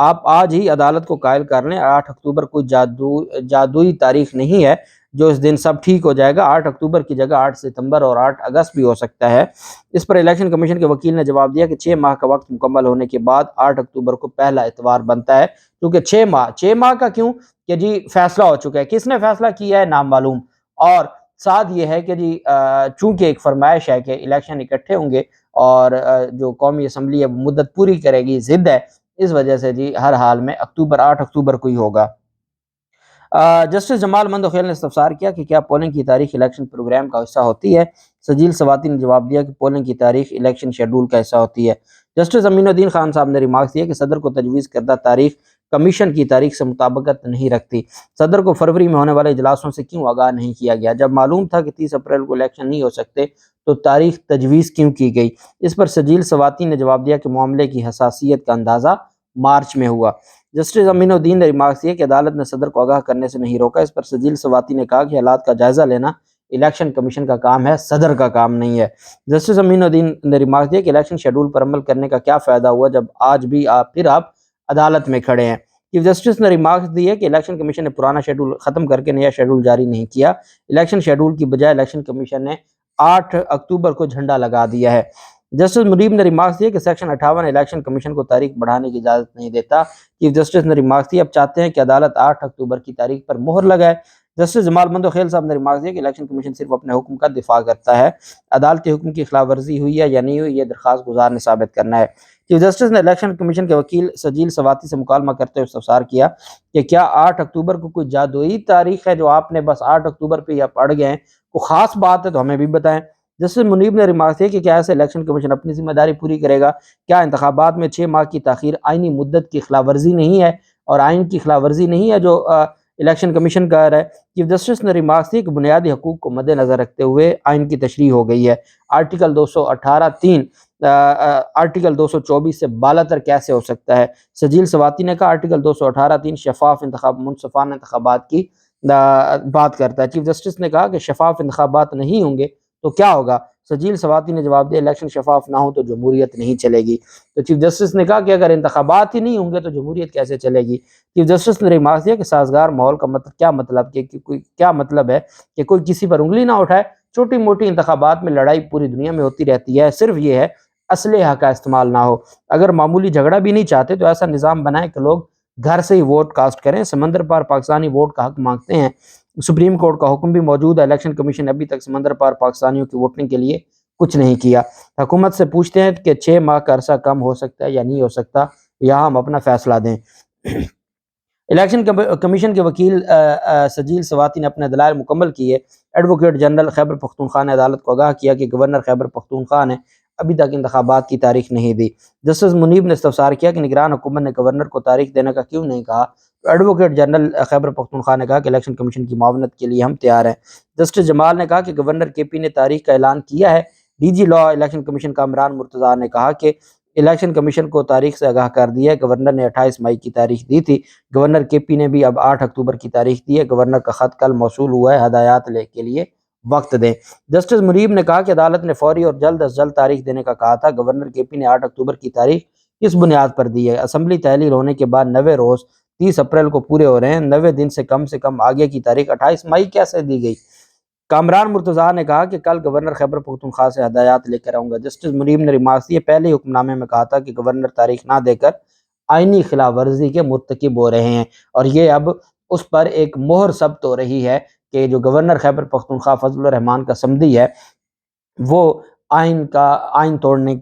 آپ آج ہی عدالت کو قائل کر لیں، 8 اکتوبر کوئی جادوئی تاریخ نہیں ہے جو اس دن سب ٹھیک ہو جائے گا۔ 8 اکتوبر کی جگہ 8 ستمبر اور 8 اگست بھی ہو سکتا ہے۔ اس پر الیکشن کمیشن کے وکیل نے جواب دیا کہ 6 ماہ کا وقت مکمل ہونے کے بعد 8 اکتوبر کو پہلا اتوار بنتا ہے، کیونکہ 6 ماہ کا کیوں کہ جی فیصلہ ہو چکا ہے، کس نے فیصلہ کیا ہے نامعلوم، اور ساتھ یہ ہے کہ جی چونکہ ایک فرمائش ہے کہ الیکشن اکٹھے ہوں گے اور جو قومی اسمبلی ہے مدت پوری کرے گی، ضد ہے، اس وجہ سے جی ہر حال میں 8 اکتوبر کو ہی ہوگا۔ جسٹس جمال مندوخیل نے استفسار کیا کہ کیا پولنگ کی تاریخ الیکشن پروگرام کا حصہ ہوتی ہے؟ سجیل سواتی نے جواب دیا کہ پولنگ کی تاریخ الیکشن شیڈول کا حصہ ہوتی ہے۔ جسٹس امین الدین خان صاحب نے ریمارکس دیا کہ صدر کو تجویز کردہ تاریخ کمیشن کی تاریخ سے مطابقت نہیں رکھتی۔ صدر کو فروری میں ہونے والے اجلاسوں سے کیوں آگاہ نہیں کیا گیا؟ جب معلوم تھا کہ 30 اپریل کو الیکشن نہیں ہو سکتے تو تاریخ تجویز کیوں کی گئی؟ اس پر سجیل سواتی نے جواب دیا کہ معاملے کی حساسیت کا اندازہ مارچ میں ہوا۔ جسٹس امین الدین نے ریمارکس دیا کہ عدالت نے صدر کو آگاہ کرنے سے نہیں روکا۔ اس پر سجیل سواتی نے کہا کہ حالات کا جائزہ لینا الیکشن کمیشن کا کام ہے، صدر کا کام نہیں ہے۔ جسٹس امین الدین نے ریمارکس دیا کہ الیکشن شیڈول پر عمل کرنے کا کیا فائدہ ہوا جب آج بھی آپ عدالت میں کھڑے ہیں۔ چیف جسٹس نے ریمارکس دی ہے کہ الیکشن کمیشن نے پرانا شیڈول ختم کر کے نیا شیڈول جاری نہیں کیا۔ الیکشن شیڈول کی بجائے الیکشن کمیشن نے 8 اکتوبر کو جھنڈا لگا دیا ہے۔ جسٹس منیب نے ریمارکس دیا کہ سیکشن 58 الیکشن کمیشن کو تاریخ بڑھانے کی اجازت نہیں دیتا۔ چیف جسٹس نے ریمارکس دیا اب چاہتے ہیں کہ عدالت 8 اکتوبر کی تاریخ پر مہر لگائے۔ جسٹس جمال مندوخیل صاحب نے ریمارکس دیا کہ الیکشن کمیشن صرف اپنے حکم کا دفاع کرتا ہے، عدالتی حکم کی خلاف ورزی ہوئی ہے یا نہیں ہوئی یہ درخواست گزار نے ثابت کرنا ہے۔ چیف جسٹس نے الیکشن کمیشن کے وکیل سجیل سواتی سے مکالمہ کرتے ہوئے استفسار کیا کہ کیا 8 اکتوبر کو کوئی جادوئی تاریخ ہے جو آپ نے بس 8 اکتوبر پہ آپ اڑ گئے ہیں، کوئی خاص بات ہے تو ہمیں بھی بتائیں۔ جسٹس منیب نے ریمارک کیا کہ کیا ایسے الیکشن کمیشن اپنی ذمہ داری پوری کرے گا؟ کیا انتخابات میں 6 ماہ کی تاخیر آئینی مدت کی خلاف ورزی نہیں ہے اور آئین کی خلاف ورزی نہیں ہے جو الیکشن کمیشن کر رہا ہے؟ چیف جسٹس نے ریمارکس دی کہ بنیادی حقوق کو مد نظر رکھتے ہوئے آئین کی تشریح ہو گئی ہے۔ آرٹیکل 218(3) آرٹیکل 224 سے بالاتر کیسے ہو سکتا ہے؟ سجیل سواتی نے کہا آرٹیکل 218(3) شفاف منصفانہ انتخابات کی بات کرتا ہے۔ چیف جسٹس نے کہا کہ شفاف انتخابات نہیں ہوں گے تو کیا ہوگا؟ سجیل سواتی نے جواب دیا الیکشن شفاف نہ ہو تو جمہوریت نہیں چلے گی۔ تو چیف جسٹس نے کہا کہ اگر انتخابات ہی نہیں ہوں گے تو جمہوریت کیسے چلے گی؟ چیف جسٹس نے ریمارک دیا کہ سازگار ماحول کا مطلب ہے کہ کوئی کسی پر انگلی نہ اٹھائے۔ چھوٹی موٹی انتخابات میں لڑائی پوری دنیا میں ہوتی رہتی ہے، صرف یہ ہے اسلحہ کا استعمال نہ ہو۔ اگر معمولی جھگڑا بھی نہیں چاہتے تو ایسا نظام بنائیں کہ لوگ گھر سے ہی ووٹ کاسٹ کریں۔ سمندر پار پاکستانی ووٹ کا حق مانگتے ہیں، سپریم کورٹ کا حکم بھی موجود ہے، الیکشن کمیشن نے ابھی تک سمندر پار پاکستانیوں کی ووٹنگ کے لیے کچھ نہیں کیا۔ حکومت سے پوچھتے ہیں کہ 6 ماہ کا عرصہ کم ہو سکتا ہے یا نہیں ہو سکتا، یہاں ہم اپنا فیصلہ دیں۔ الیکشن کمیشن کے وکیل سجیل سواتی نے اپنے دلائل مکمل کیے۔ ایڈوکیٹ جنرل خیبر پختونخوا نے عدالت کو آگاہ کیا کہ گورنر خیبر پختونخوا نے ابھی تک انتخابات کی تاریخ نہیں دی۔ جسٹس منیب نے استفسار کیا کہ نگران حکومت نے گورنر کو تاریخ دینے کا کیوں نہیں کہا؟ ایڈوکیٹ جنرل خیبر پختونخوا نے کہا کہ الیکشن کمیشن کی معاونت کے لیے ہم تیار ہیں۔ جسٹس جمال نے کہا کہ گورنر کے پی نے تاریخ کا اعلان کیا ہے۔ ڈی جی لا الیکشن کمیشن کا عمران مرتضیٰ نے کہا کہ الیکشن کمیشن کو تاریخ سے آگاہ کر دیا ہے۔ گورنر نے 28 مئی کی تاریخ دی تھی، گورنر کے پی نے بھی اب 8 اکتوبر کی تاریخ دی ہے۔ گورنر کا خط کل موصول ہوا ہے، ہدایات کے لیے وقت دیں۔ جسٹس منیب نے کہا کہ عدالت نے فوری اور جلد از جلد تاریخ دینے کا کہا تھا۔ گورنر کے پی نے 8 اکتوبر کی تاریخ کس بنیاد پر دی ہے؟ اسمبلی تحلیل ہونے کے بعد 90 روز 30 اپریل کو پورے ہو رہے ہیں، 90 دن سے کم آگے کی تاریخ 28 مئی کیسے دی گئی؟ کامران مرتضیٰ نے کہا کہ کل گورنر خیبر پختونخوا سے ہدایات لے کر آؤں گا۔ جسٹس منیب نے ریمارکس دیے پہلے ہی حکم نامے میں کہا تھا کہ گورنر تاریخ نہ دے کر آئینی خلاف ورزی کے مرتکب ہو رہے ہیں، اور یہ اب اس پر ایک مہر ثبت ہو رہی ہے کہ جو گورنر خیبر پختونخوا فضل الرحمان کا صمدی ہے وہ آئین توڑنے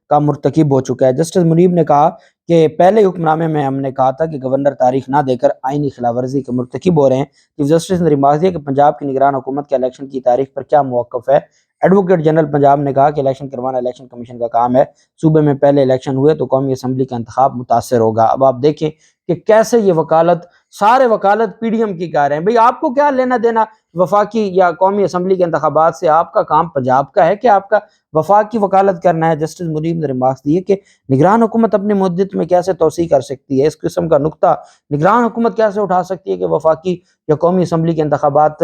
کا مرتکب ہو چکا ہے۔ جسٹس منیب نے کہا کہ پہلے حکم نامے میں ہم نے کہا تھا کہ گورنر تاریخ نہ دے کر آئینی خلاف ورزی کے مرتکب ہو رہے ہیں۔ چیف جسٹس نے ریمارک دیا کہ پنجاب کی نگران حکومت کے الیکشن کی تاریخ پر کیا موقف ہے؟ ایڈوکیٹ جنرل پنجاب نے کہا کہ الیکشن کروانا الیکشن کمیشن کا کام ہے، صوبے میں پہلے الیکشن ہوئے تو قومی اسمبلی کا انتخاب متاثر ہوگا۔ اب آپ دیکھیں کہ کیسے یہ سارے وکالت پی ڈی ایم کی کہہ رہے ہیں، بھئی آپ کو کیا لینا دینا وفاقی یا قومی اسمبلی کے انتخابات سے؟ آپ کا کام پنجاب کا ہے کہ آپ کا وفاق کی وکالت کرنا ہے؟ جسٹس منیب نے ریمارکس دیے کہ نگران حکومت اپنی مدت میں کیسے توسیع کر سکتی ہے؟ اس قسم کا نقطہ نگران حکومت کیسے اٹھا سکتی ہے کہ وفاقی یا قومی اسمبلی کے انتخابات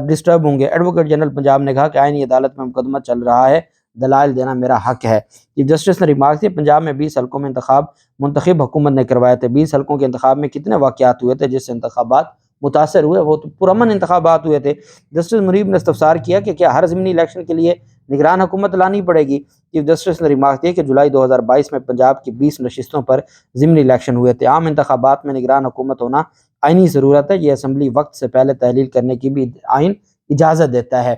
ڈسٹرب ہوں گے؟ ایڈوکیٹ جنرل پنجاب نے کہا کہ آئینی عدالت میں مقدمہ چل رہا ہے، دلائل دینا میرا حق ہے۔ چیف جسٹس نے ریمارک دیا پنجاب میں 20 حلقوں میں انتخاب منتخب حکومت نے کروائے تھے، 20 حلقوں کے انتخاب میں کتنے واقعات ہوئے تھے جس سے انتخابات متاثر ہوئے؟ وہ تو پرامن انتخابات ہوئے تھے۔ جسٹس منیب نے استفسار کیا کہ کیا ہر ضمنی الیکشن کے لیے نگران حکومت لانی پڑے گی؟ چیف جسٹس نے ریمارک دیا کہ جولائی 2022 میں پنجاب کی 20 نشستوں پر ضمنی الیکشن ہوئے تھے۔ عام انتخابات میں نگران حکومت ہونا آئینی ضرورت ہے، یہ اسمبلی وقت سے پہلے تحلیل کرنے کی بھی آئین اجازت دیتا ہے۔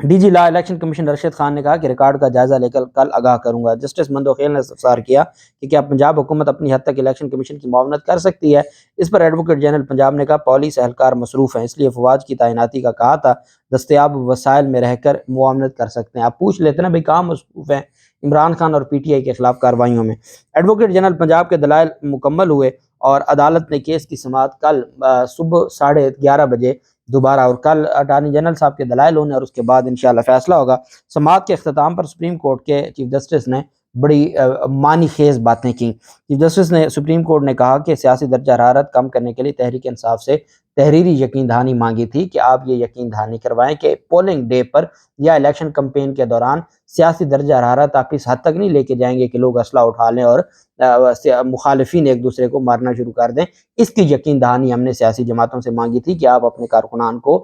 ڈی جی لا الیکشن کمیشن ارشد خان نے کہا کہ ریکارڈ کا جائزہ لے کر کل آگاہ کروں گا۔ جسٹس مندوخیل نے استفسار کیا کہ کیا پنجاب حکومت اپنی حد تک الیکشن کمیشن کی معاونت کر سکتی ہے؟ اس پر ایڈوکیٹ جنرل پنجاب نے کہا پولیس اہلکار مصروف ہیں، اس لیے فوج کی تعیناتی کا کہا تھا، دستیاب وسائل میں رہ کر معاونت کر سکتے ہیں۔ آپ پوچھ لیتے نا بھائی کہاں مصروف ہیں عمران خان اور پی ٹی آئی کے خلاف کارروائیوں میں؟ ایڈوکیٹ جنرل پنجاب کے دلائل مکمل ہوئے اور عدالت نے کیس کی سماعت کل صبح 11:30 بجے دوبارہ، اور کل اٹارنی جنرل صاحب کے دلائل ہونے اور اس کے بعد انشاءاللہ فیصلہ ہوگا۔ سماعت کے اختتام پر سپریم کورٹ کے چیف جسٹس نے بڑی معنی خیز باتیں کیں۔ چیف جسٹس نے سپریم کورٹ نے کہا کہ سیاسی درجہ حرارت کم کرنے کے لیے تحریک انصاف سے تحریری یقین دہانی مانگی تھی کہ آپ یہ یقین دہانی کروائیں کہ پولنگ ڈے پر یا الیکشن کمپین کے دوران سیاسی درجہ حرارت آپ اس حد تک نہیں لے کے جائیں گے کہ لوگ اسلحہ اٹھا لیں اور مخالفین ایک دوسرے کو مارنا شروع کر دیں۔ اس کی یقین دہانی ہم نے سیاسی جماعتوں سے مانگی تھی کہ آپ اپنے کارکنان کو،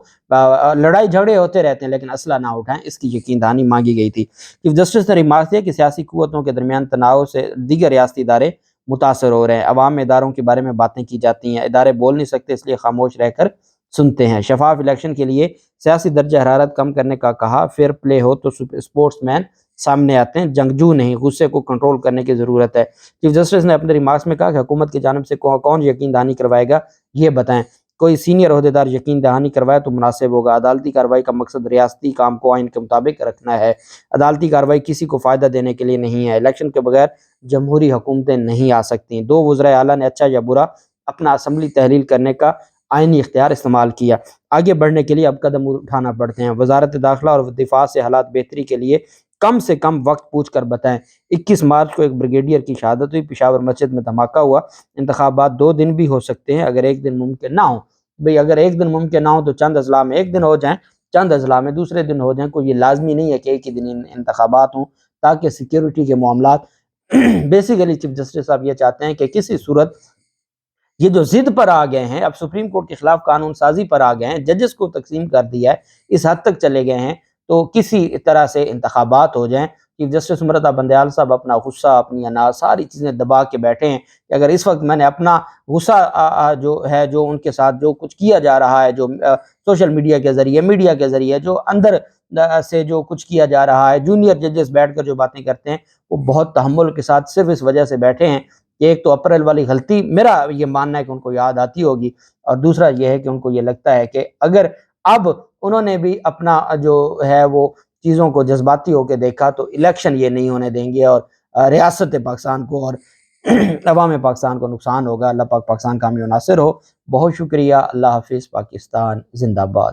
لڑائی جھگڑے ہوتے رہتے ہیں لیکن اسلحہ نہ اٹھائیں، اس کی یقین دہانی مانگی گئی تھی۔ چیف جسٹس نے ریمارک دیا کہ سیاسی قوتوں کے درمیان تناؤ سے دیگر ریاستی ادارے متاثر ہو رہے ہیں، عوام میں اداروں کے بارے میں باتیں کی جاتی ہیں، ادارے بول نہیں سکتے اس لیے خاموش رہ کر سنتے ہیں۔ شفاف الیکشن کے لیے سیاسی درجہ حرارت کم کرنے کا کہا، فیئر پلے ہو تو سپورٹس مین سامنے آتے ہیں، جنگجو نہیں، غصے کو کنٹرول کرنے کی ضرورت ہے۔ چیف جسٹس نے اپنے ریمارکس میں کہا کہ حکومت کی جانب سے کون یقین دہانی کروائے گا یہ بتائیں، کوئی سینئر عہدیدار یقین دہانی کروائے تو مناسب ہوگا۔ عدالتی کارروائی کا مقصد ریاستی کام کو آئین کے مطابق رکھنا ہے، عدالتی کارروائی کسی کو فائدہ دینے کے لیے نہیں ہے۔ الیکشن کے بغیر جمہوری حکومتیں نہیں آ سکتیں۔ دو وزرائے اعلیٰ نے اچھا یا برا اپنا اسمبلی تحلیل کرنے کا آئینی اختیار استعمال کیا۔ آگے بڑھنے کے لیے اب قدم اٹھانا پڑتے ہیں۔ وزارت داخلہ اور دفاع سے حالات بہتری کے لیے کم سے کم وقت پوچھ کر بتائیں۔ 21 مارچ کو ایک بریگیڈیئر کی شہادت ہوئی، پشاور مسجد میں دھماکہ ہوا۔ انتخابات 2 دن بھی ہو سکتے ہیں اگر ایک دن ممکن نہ ہو۔ بھئی اگر ایک دن ممکن نہ ہو تو چند اضلاع میں ایک دن ہو جائیں، چند اضلاع میں دوسرے دن ہو جائیں، کوئی یہ لازمی نہیں ہے کہ ایک ہی دن انتخابات ہوں تاکہ سیکیورٹی کے معاملات بیسیکلی چیف جسٹس صاحب یہ چاہتے ہیں کہ کسی صورت یہ جو ضد پر آ گئے ہیں، اب سپریم کورٹ کے خلاف قانون سازی پر آ گئے ہیں، ججز کو تقسیم کر دیا ہے، اس حد تک چلے گئے ہیں، تو کسی طرح سے انتخابات ہو جائیں۔ چیف جسٹس امرتا بندیال صاحب اپنا غصہ، اپنی انا ساری چیزیں دبا کے بیٹھے ہیں کہ اگر اس وقت میں نے اپنا غصہ جو ہے، جو ان کے ساتھ جو کچھ کیا جا رہا ہے، جو سوشل میڈیا کے ذریعے جو اندر سے جو کچھ کیا جا رہا ہے، جونیئر ججز بیٹھ کر جو باتیں کرتے ہیں، وہ بہت تحمل کے ساتھ صرف اس وجہ سے بیٹھے ہیں کہ ایک تو اپریل والی غلطی میرا یہ ماننا ہے کہ ان کو یاد آتی ہوگی، اور دوسرا یہ ہے کہ ان کو یہ لگتا ہے کہ اگر اب انہوں نے بھی اپنا جو ہے وہ چیزوں کو جذباتی ہو کے دیکھا تو الیکشن یہ نہیں ہونے دیں گے، اور ریاست پاکستان کو اور عوام پاکستان کو نقصان ہوگا۔ اللہ پاک پاکستان کا حامی و ناصر ہو۔ بہت شکریہ۔ اللہ حافظ۔ پاکستان زندہ باد۔